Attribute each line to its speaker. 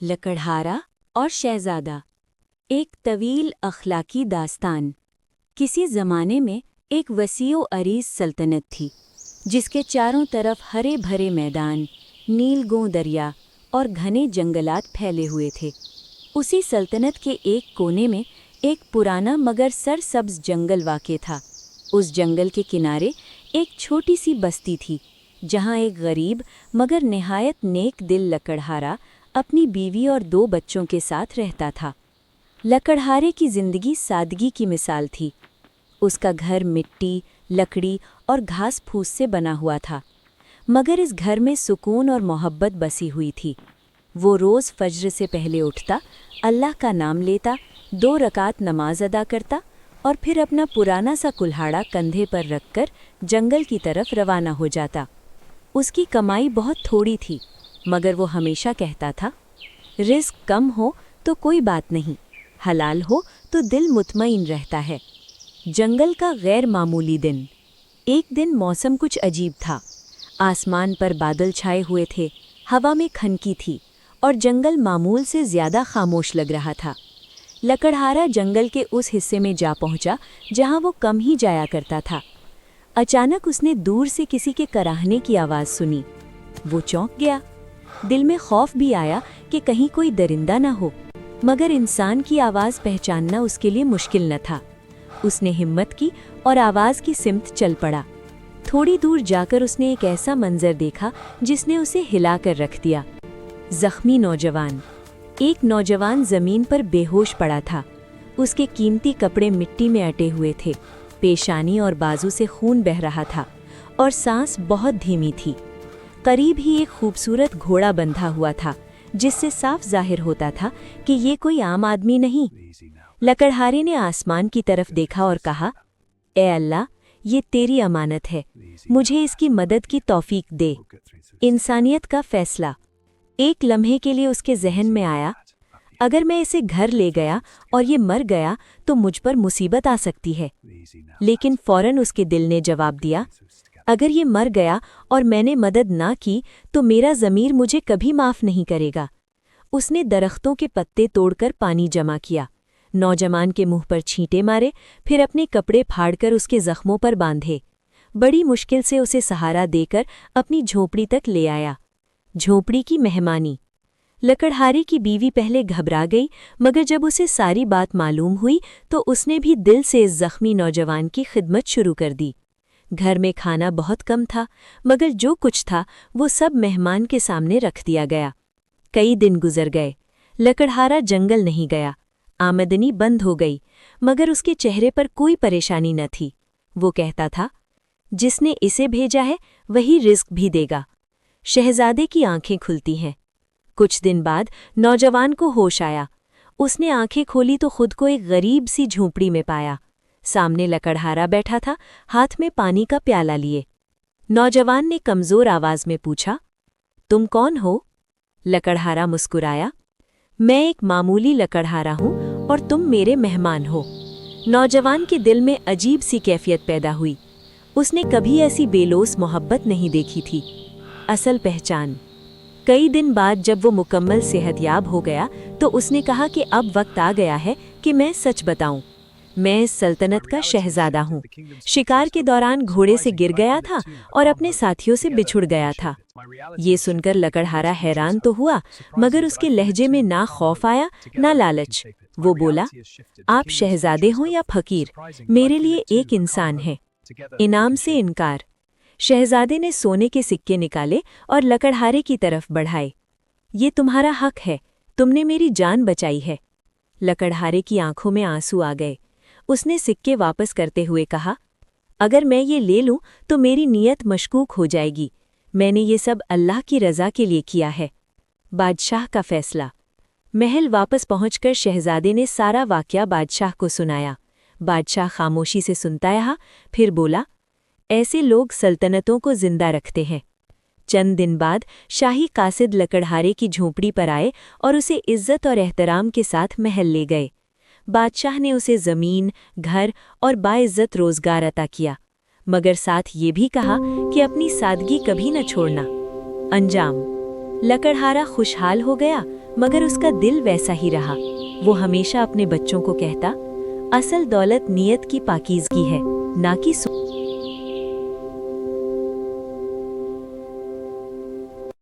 Speaker 1: लकड़हारा और शहजादा। एक तवील अखलाकी दास्तान। किसी ज़माने में एक वसीओ अरीज़ सल्तनत थी, जिसके चारों तरफ हरे भरे मैदान, नीलगों दरिया और घने जंगलात फैले हुए थे। उसी सल्तनत के एक कोने में एक पुराना मगर सरसब्ज जंगल वाक़े था। उस जंगल के किनारे एक छोटी सी बस्ती थी, जहाँ एक गरीब मगर निहायत नेक दिल लकड़हारा अपनी बीवी और 2 बच्चों के साथ रहता था। लकड़हारे की ज़िंदगी सादगी की मिसाल थी। उसका घर मिट्टी, लकड़ी और घास फूस से बना हुआ था, मगर इस घर में सुकून और मोहब्बत बसी हुई थी। वो रोज़ फज्र से पहले उठता, अल्लाह का नाम लेता, 2 रकात नमाज अदा करता और फिर अपना पुराना सा कुल्हाड़ा कंधे पर रखकर जंगल की तरफ रवाना हो जाता। उसकी कमाई बहुत थोड़ी थी, मगर वो हमेशा कहता था, रिस्क कम हो तो कोई बात नहीं, हलाल हो तो दिल मुतमईन रहता है। जंगल का गैर मामूली दिन। एक दिन मौसम कुछ अजीब था। आसमान पर बादल छाए हुए थे, हवा में खनकी थी और जंगल मामूल से ज़्यादा खामोश लग रहा था। लकड़हारा जंगल के उस हिस्से में जा पहुंचा जहां वो कम ही जाया करता था। अचानक उसने दूर से किसी के कराहने की आवाज़ सुनी। वो चौंक गया। दिल में खौफ भी आया कि कहीं कोई दरिंदा न हो, मगर इंसान की आवाज़ पहचानना उसके लिए मुश्किल न था। उसने हिम्मत की और आवाज़ की सिमत चल पड़ा। थोड़ी दूर जाकर उसने एक ऐसा मंजर देखा जिसने उसे हिलाकर रख दिया। जख्मी नौजवान। एक नौजवान ज़मीन पर बेहोश पड़ा था। उसके कीमती कपड़े मिट्टी में अटे हुए थे, पेशानी और बाजू से खून बह रहा था और सांस बहुत धीमी थी। करीब ही एक खूबसूरत घोड़ा बंधा हुआ था, जिससे साफ जाहिर होता था कि ये कोई आम आदमी नहीं। लकड़हारे ने आसमान की तरफ देखा और कहा, ए अल्लाह, ये तेरी अमानत है, मुझे इसकी मदद की तौफीक दे। इंसानियत का फैसला। एक लम्हे के लिए उसके जहन में आया, अगर मैं इसे घर ले गया और ये मर गया तो मुझ पर मुसीबत आ सकती है। लेकिन फौरन उसके दिल ने जवाब दिया, अगर ये मर गया और मैंने मदद ना की तो मेरा ज़मीर मुझे कभी माफ़ नहीं करेगा। उसने दरख्तों के पत्ते तोड़कर पानी जमा किया, नौजवान के मुंह पर छींटे मारे, फिर अपने कपड़े फाड़कर उसके जख्मों पर बांधे। बड़ी मुश्किल से उसे सहारा देकर अपनी झोपड़ी तक ले आया। झोपड़ी की मेहमानी। लकड़हारे की बीवी पहले घबरा गई, मगर जब उसे सारी बात मालूम हुई तो उसने भी दिल से इस जख्मी नौजवान की खिदमत शुरू कर दी। घर में खाना बहुत कम था, मगर जो कुछ था वो सब मेहमान के सामने रख दिया गया। कई दिन गुजर गए। लकड़हारा जंगल नहीं गया। आमदनी बंद हो गई, मगर उसके चेहरे पर कोई परेशानी न थी। वो कहता था, जिसने इसे भेजा है वही रिस्क भी देगा। शहजादे की आंखें खुलती हैं। कुछ दिन बाद नौजवान को होश आया। उसने आंखें खोली तो खुद को एक गरीब सी झोंपड़ी में पाया। सामने लकड़हारा बैठा था, हाथ में पानी का प्याला लिए। नौजवान ने कमज़ोर आवाज़ में पूछा, तुम कौन हो? लकड़हारा मुस्कुराया, मैं एक मामूली लकड़हारा हूँ और तुम मेरे मेहमान हो। नौजवान के दिल में अजीब सी कैफियत पैदा हुई। उसने कभी ऐसी बेलोस मोहब्बत नहीं देखी थी। असल पहचान। कई दिन बाद जब वो मुकम्मल सेहतयाब हो गया तो उसने कहा कि अब वक्त आ गया है कि मैं सच बताऊं। मैं इस सल्तनत का शहजादा हूँ। शिकार के दौरान घोड़े से गिर गया था और अपने साथियों से बिछुड़ गया था। ये सुनकर लकड़हारा हैरान तो हुआ, मगर उसके लहजे में ना खौफ आया ना लालच। वो बोला, आप शहजादे हो या फकीर, मेरे लिए एक इंसान है। इनाम से इनकार। शहजादे ने सोने के सिक्के निकाले और लकड़हारे की तरफ बढ़ाए। ये तुम्हारा हक है, तुमने मेरी जान बचाई है। लकड़हारे की आंखों में आंसू आ गए। उसने सिक्के वापस करते हुए कहा, अगर मैं ये ले लूं तो मेरी नीयत मशकूक हो जाएगी। मैंने ये सब अल्लाह की रज़ा के लिए किया है। बादशाह का फैसला। महल वापस पहुंचकर शहजादे ने सारा वाक़या बादशाह को सुनाया। बादशाह खामोशी से सुनता रहा, फिर बोला, ऐसे लोग सल्तनतों को जिंदा रखते हैं। चंद दिन बाद शाही कासिद लकड़हारे की झोंपड़ी पर आए और उसे इज्जत और एहतराम के साथ महल ले गए। बादशाह ने उसे ज़मीन, घर और बाइज्जत रोज़गार अता किया, मगर साथ ये भी कहा कि अपनी सादगी कभी न छोड़ना। अंजाम। लकड़हारा खुशहाल हो गया, مگر اس کا دل ویسا ہی رہا۔ وہ ہمیشہ اپنے بچوں کو کہتا، اصل دولت نیت کی پاکیزگی ہے، نہ کہ